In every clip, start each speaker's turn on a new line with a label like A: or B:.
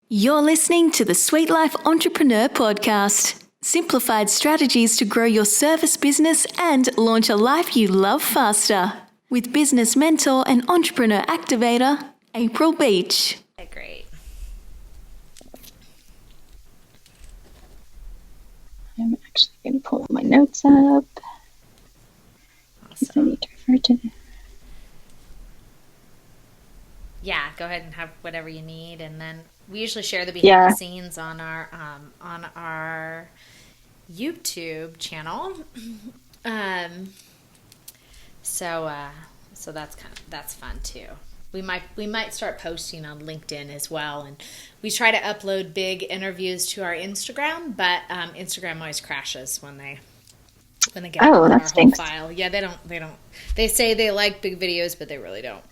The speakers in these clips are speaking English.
A: You're listening to the SweetLife Entrepreneur Podcast. Simplified strategies to grow your service business and launch a life you love faster. With business mentor and entrepreneur activator, April Beach.
B: Great.
C: I'm actually going to pull my notes up.
B: Awesome.
C: I need to refer to them.
B: Yeah, go ahead and have whatever you need, and then we usually share the behind the scenes on our YouTube channel. So that's fun too. We might start posting on LinkedIn as well, and we try to upload big interviews to our Instagram, but Instagram always crashes when they get our whole file. Yeah, they don't. They say they like big videos, but they really don't.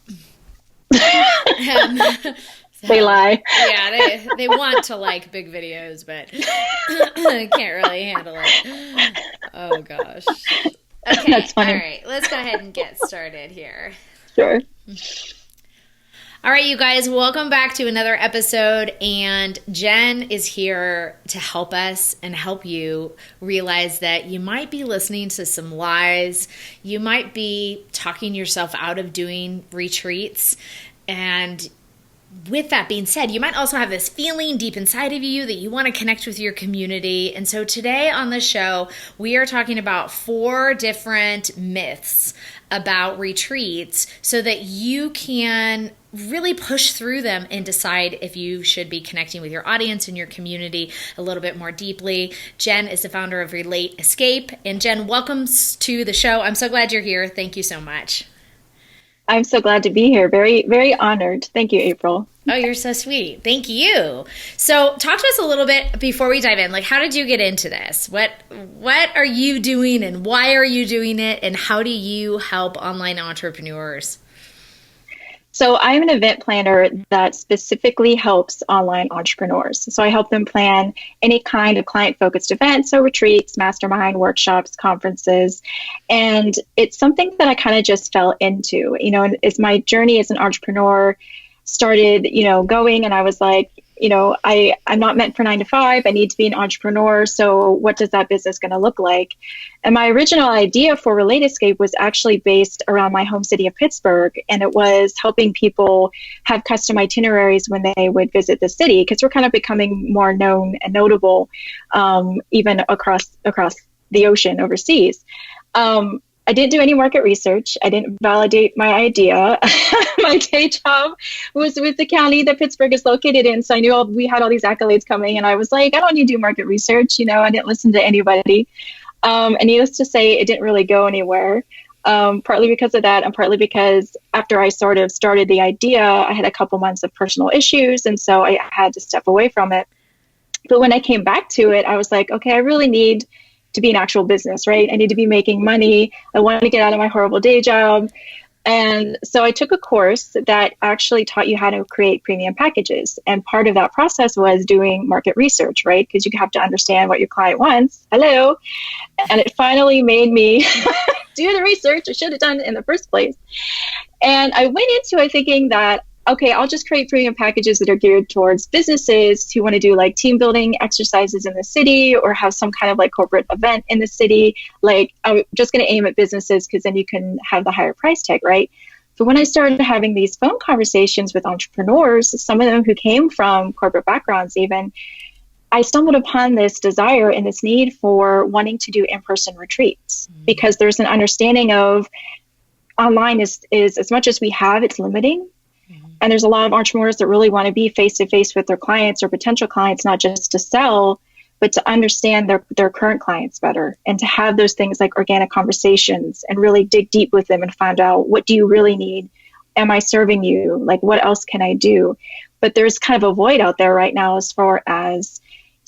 C: They lie.
B: Yeah, they want to like big videos, but they can't really handle it. Oh gosh. Okay,
C: that's funny.
B: All right, let's go ahead and get started here.
C: Sure.
B: All right, you guys, welcome back to another episode, and Jenn is here to help us and help you realize that you might be listening to some lies. You might be talking yourself out of doing retreats, and with that being said, you might also have this feeling deep inside of you that you want to connect with your community. And so today on the show, we are talking about 4 different myths about retreats so that you can really push through them and decide if you should be connecting with your audience and your community a little bit more deeply. Jenn is the founder of Relate Escape. And Jenn, welcome to the show. I'm so glad you're here. Thank you so much.
C: I'm so glad to be here. Very, very honored. Thank you, April.
B: Oh, you're so sweet. Thank you. So talk to us a little bit before we dive in. Like, how did you get into this? What are you doing and why are you doing it? And how do you help online entrepreneurs?
C: So I'm an event planner that specifically helps online entrepreneurs. So I help them plan any kind of client-focused events, so retreats, mastermind, workshops, conferences. And it's something that I kind of just fell into, and as my journey as an entrepreneur started, going, and I was like, I'm not meant for 9 to 5. I need to be an entrepreneur. So what does that business going to look like? And my original idea for Relate Escape was actually based around my home city of Pittsburgh. And it was helping people have custom itineraries when they would visit the city, because we're kind of becoming more known and notable, even across the ocean overseas. I didn't do any market research. I didn't validate my idea. My day job was with the county that Pittsburgh is located in. So I knew we had all these accolades coming, and I was like, I don't need to do market research. I didn't listen to anybody. And needless to say, it didn't really go anywhere. Partly because of that, and partly because after I sort of started the idea, I had a couple months of personal issues. And so I had to step away from it. But when I came back to it, I was like, okay, I really need to be an actual business, right? I need to be making money. I want to get out of my horrible day job. And so I took a course that actually taught you how to create premium packages. And part of that process was doing market research, right? Because you have to understand what your client wants. Hello. And it finally made me do the research I should have done in the first place. And I went into it thinking that, okay, I'll just create premium packages that are geared towards businesses who want to do like team building exercises in the city or have some kind of like corporate event in the city. Like, I'm just going to aim at businesses because then you can have the higher price tag, right? But when I started having these phone conversations with entrepreneurs, some of them who came from corporate backgrounds even, I stumbled upon this desire and this need for wanting to do in-person retreats, because there's an understanding of online is as much as we have, it's limiting. And there's a lot of entrepreneurs that really want to be face-to-face with their clients or potential clients, not just to sell, but to understand their current clients better and to have those things like organic conversations and really dig deep with them and find out, what do you really need? Am I serving you? Like, what else can I do? But there's kind of a void out there right now as far as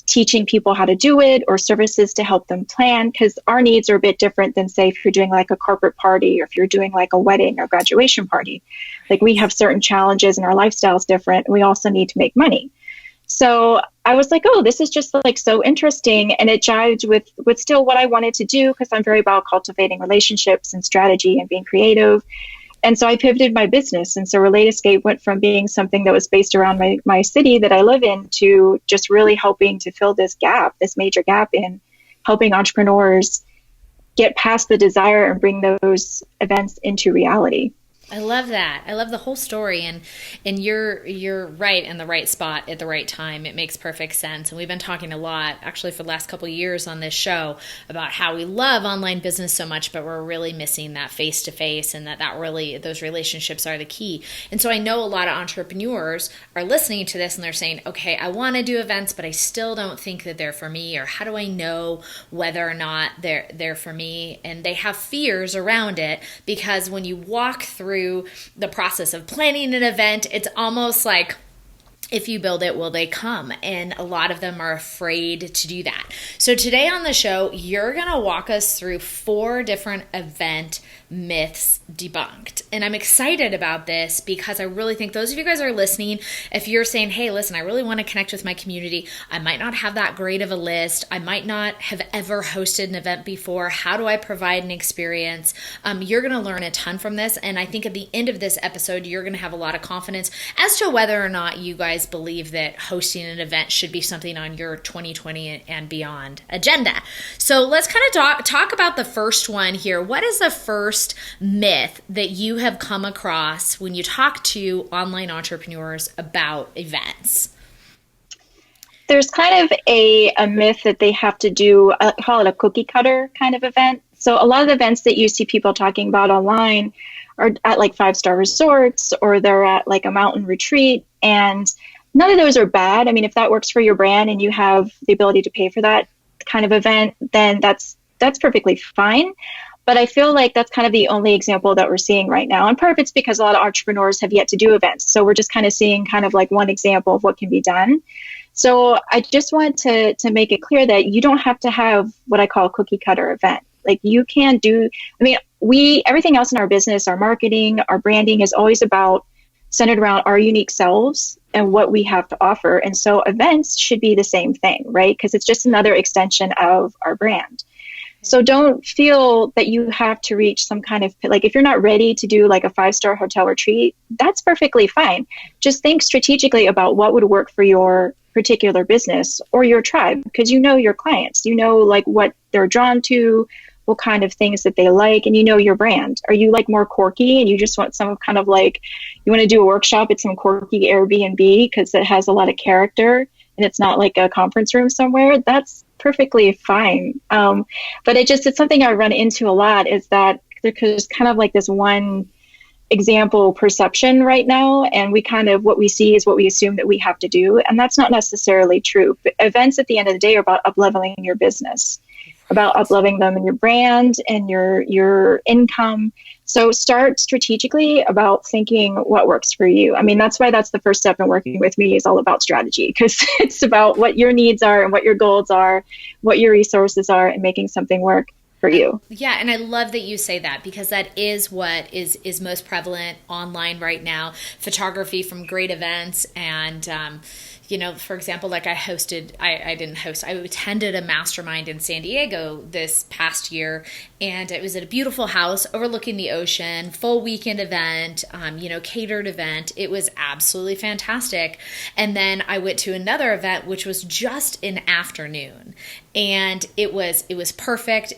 C: teaching people how to do it or services to help them plan, because our needs are a bit different than, say, if you're doing like a corporate party or if you're doing like a wedding or graduation party. Like, we have certain challenges and our lifestyle is different. We also need to make money. So I was like, oh, this is just like so interesting. And it jived with still what I wanted to do, because I'm very about cultivating relationships and strategy and being creative. And so I pivoted my business. And so Relate Escape went from being something that was based around my city that I live in to just really helping to fill this gap, this major gap in helping entrepreneurs get past the desire and bring those events into reality.
B: I love that. I love the whole story, and you're right in the right spot at the right time. It makes perfect sense. And we've been talking a lot, actually, for the last couple of years on this show about how we love online business so much, but we're really missing that face to face, and that really those relationships are the key. And so I know a lot of entrepreneurs are listening to this and they're saying, okay, I want to do events, but I still don't think that they're for me, or how do I know whether or not they're for me? And they have fears around it, because when you walk through the process of planning an event, it's almost like, if you build it, will they come? And a lot of them are afraid to do that. So today on the show, you're going to walk us through 4 different event myths debunked. And I'm excited about this because I really think those of you guys are listening, if you're saying, hey, listen, I really want to connect with my community. I might not have that great of a list. I might not have ever hosted an event before. How do I provide an experience? You're going to learn a ton from this. And I think at the end of this episode, you're going to have a lot of confidence as to whether or not you guys believe that hosting an event should be something on your 2020 and beyond agenda. So let's kind of talk about the first one here. What is the first myth that you have come across when you talk to online entrepreneurs about events?
C: There's kind of a myth that they have to do, call it a cookie cutter kind of event. So a lot of the events that you see people talking about online are at like 5-star resorts, or they're at like a mountain retreat, and none of those are bad. I mean, if that works for your brand and you have the ability to pay for that kind of event, then that's perfectly fine. But I feel like that's kind of the only example that we're seeing right now. And part of it's because a lot of entrepreneurs have yet to do events. So we're just kind of seeing kind of like one example of what can be done. So I just want to make it clear that you don't have to have what I call a cookie cutter event. Like you can do, I mean, everything else in our business, our marketing, our branding is always about centered around our unique selves and what we have to offer. And so events should be the same thing, right? Because it's just another extension of our brand. So don't feel that you have to reach some kind of, like, if you're not ready to do like a 5-star hotel retreat, that's perfectly fine. Just think strategically about what would work for your particular business or your tribe, because you know your clients, you know like what they're drawn to, what kind of things that they like, and you know your brand. Are you like more quirky and you just want some kind of like, you want to do a workshop at some quirky Airbnb because it has a lot of character and it's not like a conference room somewhere? That's perfectly fine. But it's something I run into a lot, is that there's kind of like this one example perception right now, and what we see is what we assume that we have to do, and that's not necessarily true. But events at the end of the day are about up-leveling your business, about up-leveling them in your brand and your income. So start strategically about thinking what works for you. I mean, that's why that's the first step in working with me, is all about strategy, because it's about what your needs are and what your goals are, what your resources are, and making something work for you.
B: Yeah, and I love that you say that, because that is what is most prevalent online right now. Photography from great events, and for example, like I attended a mastermind in San Diego this past year, and it was at a beautiful house overlooking the ocean, full weekend event, catered event. It was absolutely fantastic. And then I went to another event, which was just an afternoon, and it was perfect.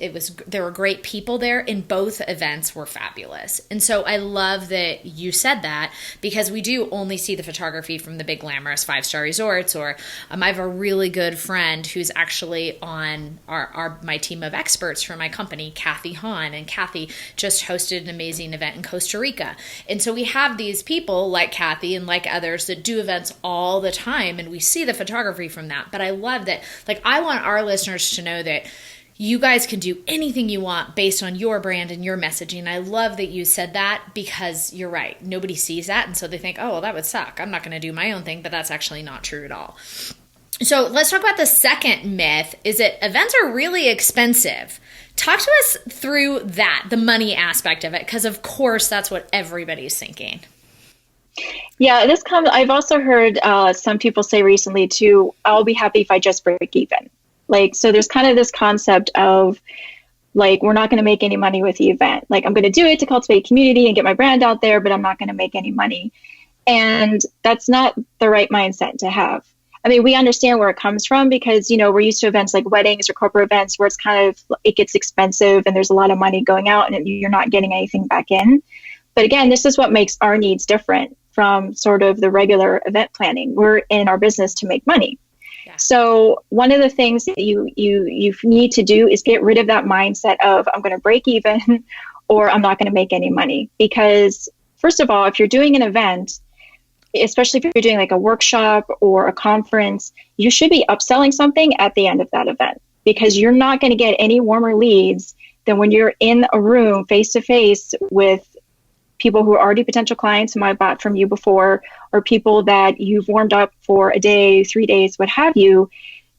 B: There were great people there, and both events were fabulous. And so I love that you said that, because we do only see the photography from the big glamorous 5-star resorts, or I have a really good friend who's actually on my team of experts for my company, Kathy Hahn, and Kathy just hosted an amazing event in Costa Rica. And so we have these people like Kathy and like others that do events all the time, and we see the photography from that. But I love that, like, I want our listeners to know that you guys can do anything you want based on your brand and your messaging. I love that you said that, because you're right. Nobody sees that, and so they think, oh, well, that would suck. I'm not going to do my own thing, but that's actually not true at all. So let's talk about the second myth, is that events are really expensive. Talk to us through that, the money aspect of it, because of course that's what everybody's thinking.
C: Yeah, I've also heard some people say recently too, I'll be happy if I just break even. Like, so there's kind of this concept of, Like, we're not going to make any money with the event. Like, I'm going to do it to cultivate community and get my brand out there, but I'm not going to make any money. And that's not the right mindset to have. I mean, we understand where it comes from because, we're used to events like weddings or corporate events where it's kind of, it gets expensive and there's a lot of money going out and you're not getting anything back in. But again, this is what makes our needs different from sort of the regular event planning. We're in our business to make money. Yeah. So one of the things that you need to do is get rid of that mindset of I'm going to break even or I'm not going to make any money. Because first of all, if you're doing an event, especially if you're doing like a workshop or a conference, you should be upselling something at the end of that event, because you're not going to get any warmer leads than when you're in a room face to face with people who are already potential clients who might have bought from you before, or people that you've warmed up for a day, 3 days, what have you.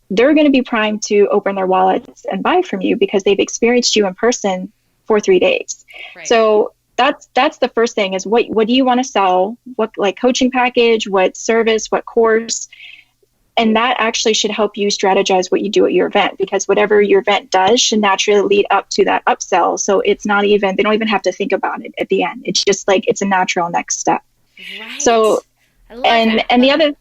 C: They're going to be primed to open their wallets and buy from you because they've experienced you in person for 3 days. Right. So that's the first thing is what do you want to sell? What, like, coaching package, what service, what course? And that actually should help you strategize what you do at your event, because whatever your event does should naturally lead up to that upsell. So it's not even, they don't even have to think about it at the end. It's just like, it's a natural next step. Right. So, and the other,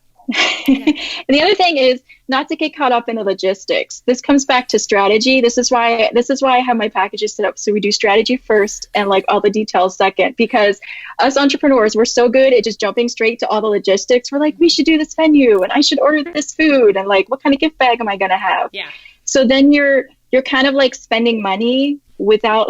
C: yeah. And the other thing is not to get caught up in the logistics. This comes back to strategy. This is why I have my packages set up. So we do strategy first and like all the details second, because us entrepreneurs, we're so good at just jumping straight to all the logistics. We're like, we should do this venue and I should order this food. And like, what kind of gift bag am I going to have? Yeah. So then you're kind of like spending money without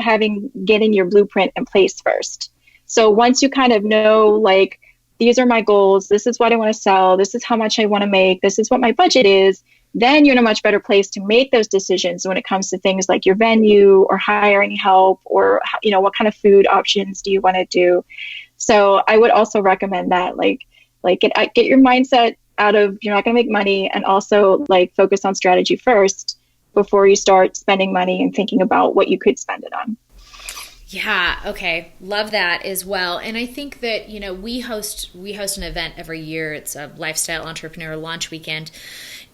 C: getting your blueprint in place first. So once you kind of know, like, these are my goals, this is what I want to sell, this is how much I want to make, this is what my budget is, then you're in a much better place to make those decisions when it comes to things like your venue or hiring help or, what kind of food options do you want to do. So I would also recommend that, like get your mindset out of you're not going to make money, and also like focus on strategy first before you start spending money and thinking about what you could spend it on.
B: Yeah. Okay. Love that as well. And I think that, we host an event every year. It's a lifestyle entrepreneur launch weekend.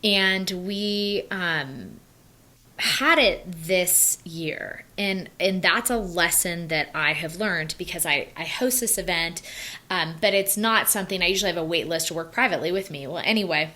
B: And we had it this year. And that's a lesson that I have learned because I host this event, but it's not something I usually have a wait list to work privately with me. Well, anyway,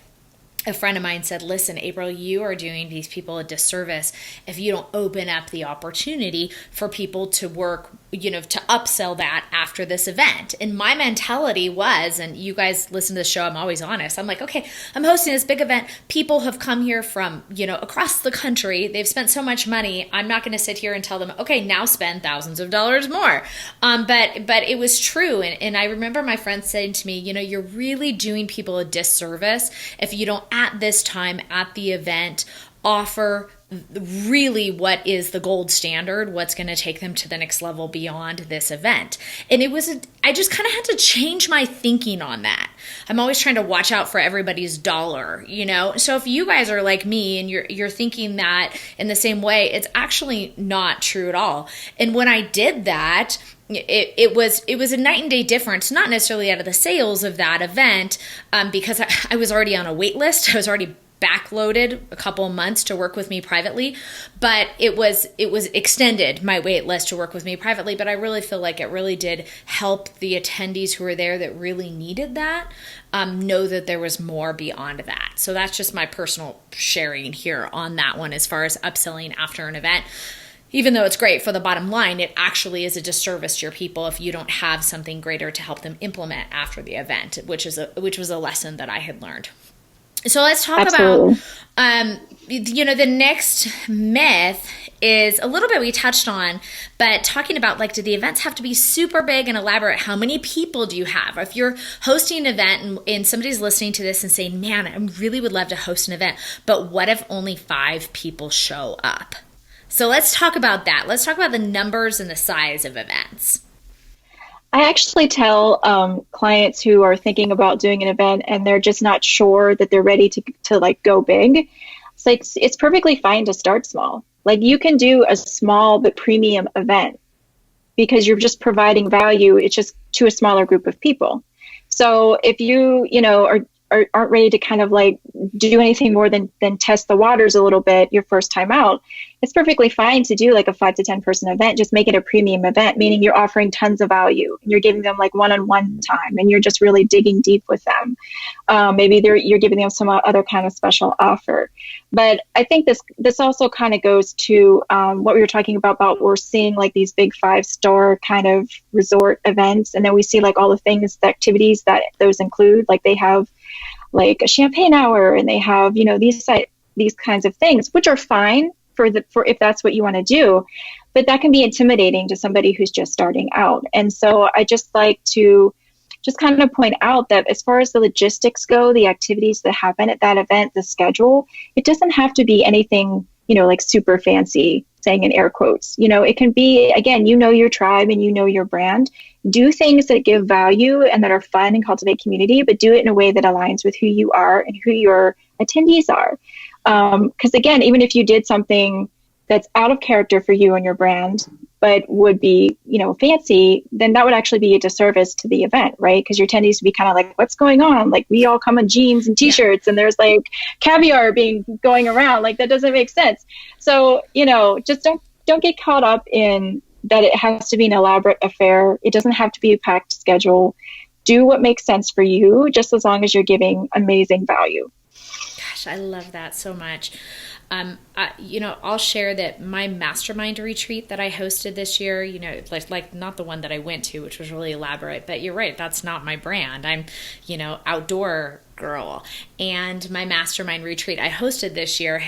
B: a friend of mine said, listen, April, you are doing these people a disservice if you don't open up the opportunity for people to work, to upsell that after this event. And my mentality was, and you guys listen to the show, I'm always honest. I'm like, okay, I'm hosting this big event. People have come here from, across the country. They've spent so much money. I'm not going to sit here and tell them, okay, now spend thousands of dollars more. But it was true. And I remember my friend saying to me, you're really doing people a disservice if you don't at this time at the event offer really what is the gold standard, what's going to take them to the next level beyond this event. And I just kind of had to change my thinking on that. I'm always trying to watch out for everybody's dollar, So if you guys are like me and you're thinking that in the same way, it's actually not true at all. And when I did that, it was a night and day difference, not necessarily out of the sales of that event, because I was already on a wait list. I was already backloaded a couple of months to work with me privately, but it was extended my wait list to work with me privately. But I really feel like it really did help the attendees who were there that really needed that know that there was more beyond that. So that's just my personal sharing here on that one as far as upselling after an event. Even though it's great for the bottom line, it actually is a disservice to your people if you don't have something greater to help them implement after the event, which was a lesson that I had learned. So let's talk about, the next myth is a little bit we touched on, but talking about do the events have to be super big and elaborate? How many people do you have? If you're hosting an event and somebody's listening to this and saying, man, I really would love to host an event, but what if only 5 people show up? So let's talk about that. Let's talk about the numbers and the size of events.
C: I actually tell clients who are thinking about doing an event and they're just not sure that they're ready to go big. It's perfectly fine to start small. Like, you can do a small but premium event because you're just providing value. It's just to a smaller group of people. So if you aren't ready to kind of do anything more than test the waters a little bit your first time out, it's perfectly fine to do like a 5 to 10 person event. Just make it a premium event, meaning you're offering tons of value and you're giving them like one-on-one time and you're just really digging deep with them. Maybe you're giving them some other kind of special offer. But I think this also kind of goes to what we were talking about we're seeing like these big 5-star kind of resort events. And then we see like all the things, the activities that those include, like they have like a champagne hour and they have, these kinds of things, which are fine for if that's what you want to do, but that can be intimidating to somebody who's just starting out. And so I just like to just kind of point out that as far as the logistics go, the activities that happen at that event, the schedule, it doesn't have to be anything, like super fancy, saying in air quotes. It can be, again, your tribe and your brand. Do things that give value and that are fun and cultivate community, but do it in a way that aligns with who you are and who your attendees are. Because again, even if you did something that's out of character for you and your brand, but would be, fancy, then that would actually be a disservice to the event, right? Because your attendees would be kind of like, what's going on? Like, we all come in jeans and t-shirts and there's like caviar going around. Like, that doesn't make sense. So, just don't get caught up in that it has to be an elaborate affair. It doesn't have to be a packed schedule. Do what makes sense for you, just as long as you're giving amazing value.
B: Gosh, I love that so much. I'll share that my mastermind retreat that I hosted this year, like not the one that I went to, which was really elaborate, but you're right. That's not my brand. I'm, outdoor girl. And my mastermind retreat I hosted this year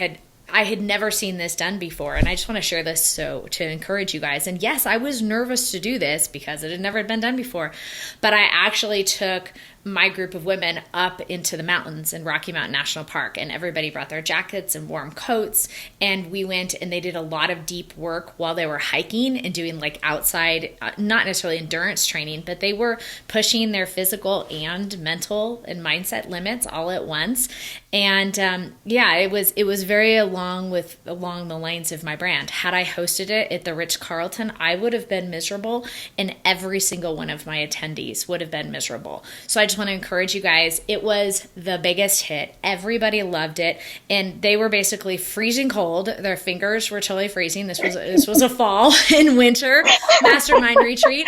B: I had never seen this done before. And I just want to share this to encourage you guys. And yes, I was nervous to do this because it had never been done before, but I actually took my group of women up into the mountains in Rocky Mountain National Park, and everybody brought their jackets and warm coats, and we went and they did a lot of deep work while they were hiking and doing like outside, not necessarily endurance training, but they were pushing their physical and mental and mindset limits all at once. And it was very along the lines of my brand. Had I hosted it at the Ritz-Carlton, I would have been miserable, and every single one of my attendees would have been miserable. So I just want to encourage you guys. It was the biggest hit. Everybody loved it, and they were basically freezing cold. Their fingers were totally freezing. This was a fall and winter mastermind retreat.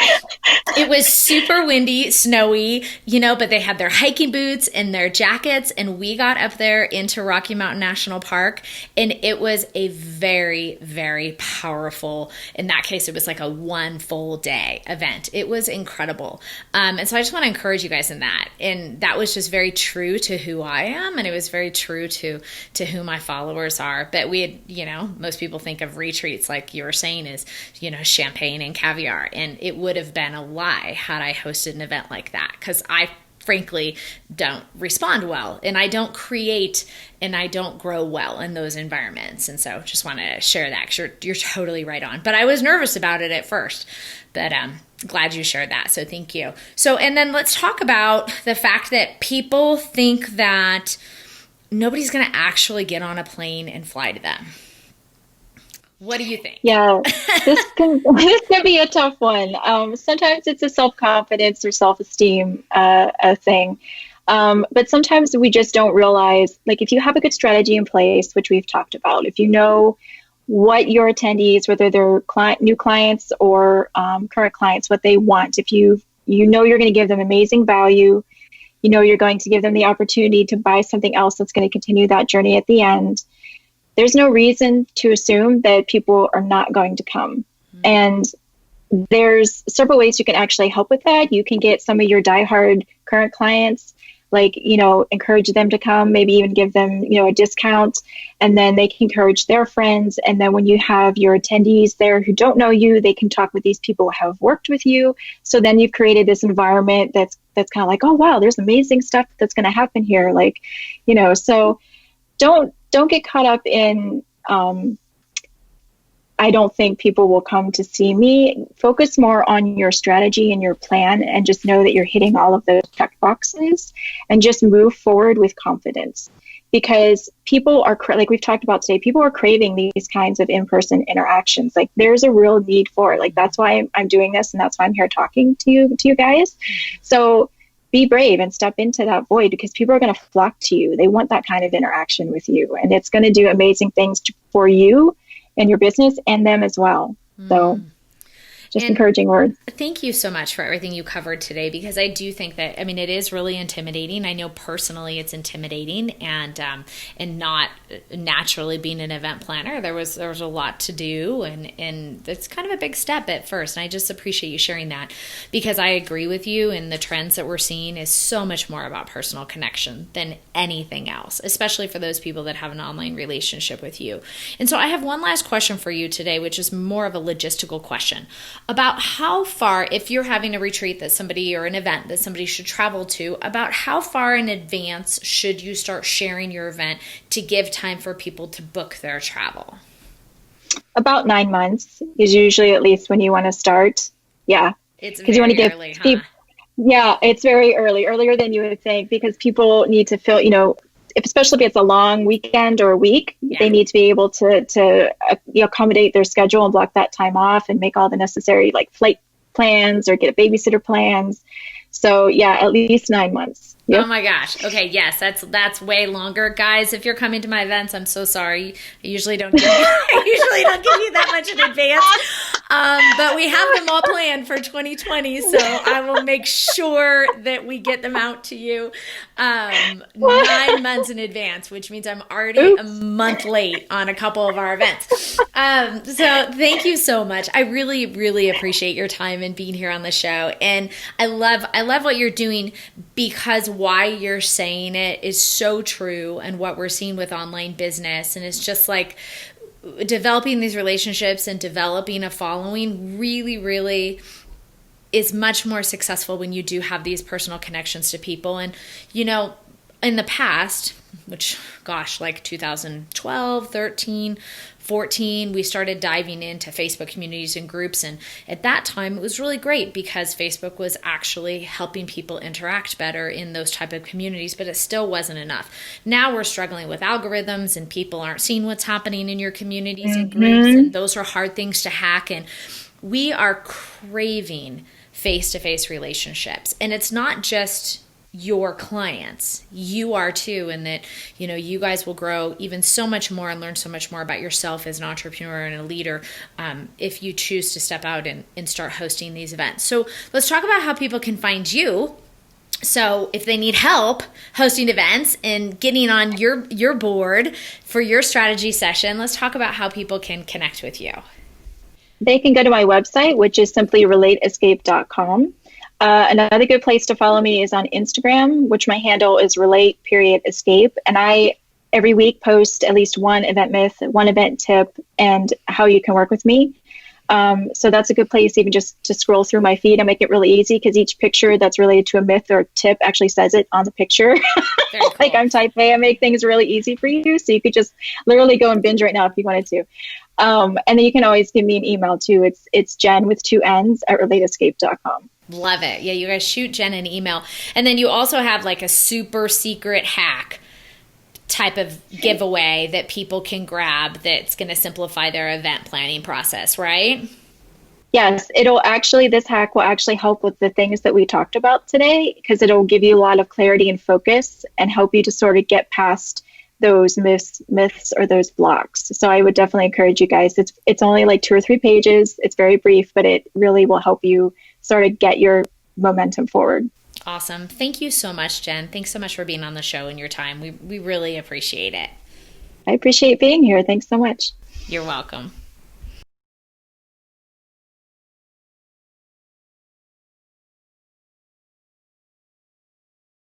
B: It was super windy, snowy, but they had their hiking boots and their jackets, and we got up there into Rocky Mountain National Park, and it was a very, very powerful, in that case, it was like a 1 full day event. It was incredible. And so I just want to encourage you guys in that. And that was just very true to who I am. And it was very true to who my followers are. But we had, most people think of retreats, like you were saying, is, champagne and caviar. And it would have been a lie had I hosted an event like that, because I frankly don't respond well, and I don't create and I don't grow well in those environments. And so just wanted to share that, because you're totally right on. But I was nervous about it at first, but glad you shared that. So thank you. So, and then let's talk about the fact that people think that nobody's going to actually get on a plane and fly to them. What do you think? Yeah,
C: this can be a tough one. Sometimes it's a self-confidence or self-esteem thing. But sometimes we just don't realize, like, if you have a good strategy in place, which we've talked about, if you know what your attendees, whether they're new clients or current clients, what they want, if you know you're going to give them amazing value, you're going to give them the opportunity to buy something else that's going to continue that journey at the end, there's no reason to assume that people are not going to come. Mm-hmm. And there's several ways you can actually help with that. You can get some of your diehard current clients, like, encourage them to come, maybe even give them, a discount, and then they can encourage their friends. And then when you have your attendees there who don't know you, they can talk with these people who have worked with you. So then you've created this environment that's kind of like, oh, wow, there's amazing stuff that's going to happen here. Like, so don't get caught up in, I don't think people will come to see me. Focus more on your strategy and your plan, and just know that you're hitting all of those check boxes, and just move forward with confidence, because people are, like we've talked about today, people are craving these kinds of in-person interactions. Like, there's a real need for it. Like, that's why I'm doing this, and that's why I'm here talking to you guys. So be brave and step into that void, because people are going to flock to you. They want that kind of interaction with you, and it's going to do amazing things for you in your business and them as well. So just encouraging words.
B: Thank you so much for everything you covered today, because I do think that, I mean, it is really intimidating. I know personally it's intimidating, and not naturally being an event planner, there was a lot to do, and it's kind of a big step at first. And I just appreciate you sharing that, because I agree with you, and the trends that we're seeing is so much more about personal connection than anything else, especially for those people that have an online relationship with you. And so I have one last question for you today, which is more of a logistical question about how far, if you're having a retreat that somebody, or an event that somebody should travel to, about how far in advance should you start sharing your event to give time for people to book their travel?
C: About 9 months is usually at least when you want to start. Yeah.
B: It's very early, huh?
C: Yeah, it's very early, earlier than you would think, because people need to feel, especially if it's a long weekend or a week, they need to be able to accommodate their schedule and block that time off and make all the necessary like flight plans or get a babysitter plans. So yeah, at least 9 months. Yep.
B: Oh my gosh. Okay. Yes. That's way longer. Guys, if you're coming to my events, I'm so sorry. I usually don't give you that much in advance. But we have them all planned for 2020. So I will make sure that we get them out to you 9 months in advance, which means I'm already a month late on a couple of our events. So thank you so much. I really, really appreciate your time and being here on the show. And I love what you're doing, because why you're saying it is so true, and what we're seeing with online business. And it's just like developing these relationships and developing a following really, really is much more successful when you do have these personal connections to people. And, in the past, which, gosh, like 2012, 13, 14, we started diving into Facebook communities and groups. And at that time, it was really great, because Facebook was actually helping people interact better in those type of communities, but it still wasn't enough. Now we're struggling with algorithms, and people aren't seeing what's happening in your communities and groups. And those are hard things to hack. And we are craving face-to-face relationships. And it's not just your clients, you are too, and that you guys will grow even so much more and learn so much more about yourself as an entrepreneur and a leader if you choose to step out and start hosting these events. So let's talk about how people can find you. So if they need help hosting events and getting on your board for your strategy session, let's talk about how people can connect with you.
C: They can go to my website, which is simply relateescape.com. Another good place to follow me is on Instagram, which my handle is relate.escape. And I, every week, post at least one event myth, one event tip, and how you can work with me. So that's a good place even just to scroll through my feed. I make it really easy, because each picture that's related to a myth or tip actually says it on the picture. Very cool. Like I'm type A, I make things really easy for you. So you could just literally go and binge right now if you wanted to. And then you can always give me an email too. It's Jenn with 2 N's at relateescape.com.
B: Love it. Yeah, you guys shoot Jenn an email. And then you also have like a super secret hack type of giveaway that people can grab that's going to simplify their event planning process, right?
C: Yes, this hack will actually help with the things that we talked about today, because it'll give you a lot of clarity and focus and help you to sort of get past those myths or those blocks. So I would definitely encourage you guys. It's only like 2 or 3 pages. It's very brief, but it really will help you sort of get your momentum forward.
B: Awesome. Thank you so much, Jenn. Thanks so much for being on the show and your time. We really appreciate it.
C: I appreciate being here. Thanks so much.
B: You're welcome.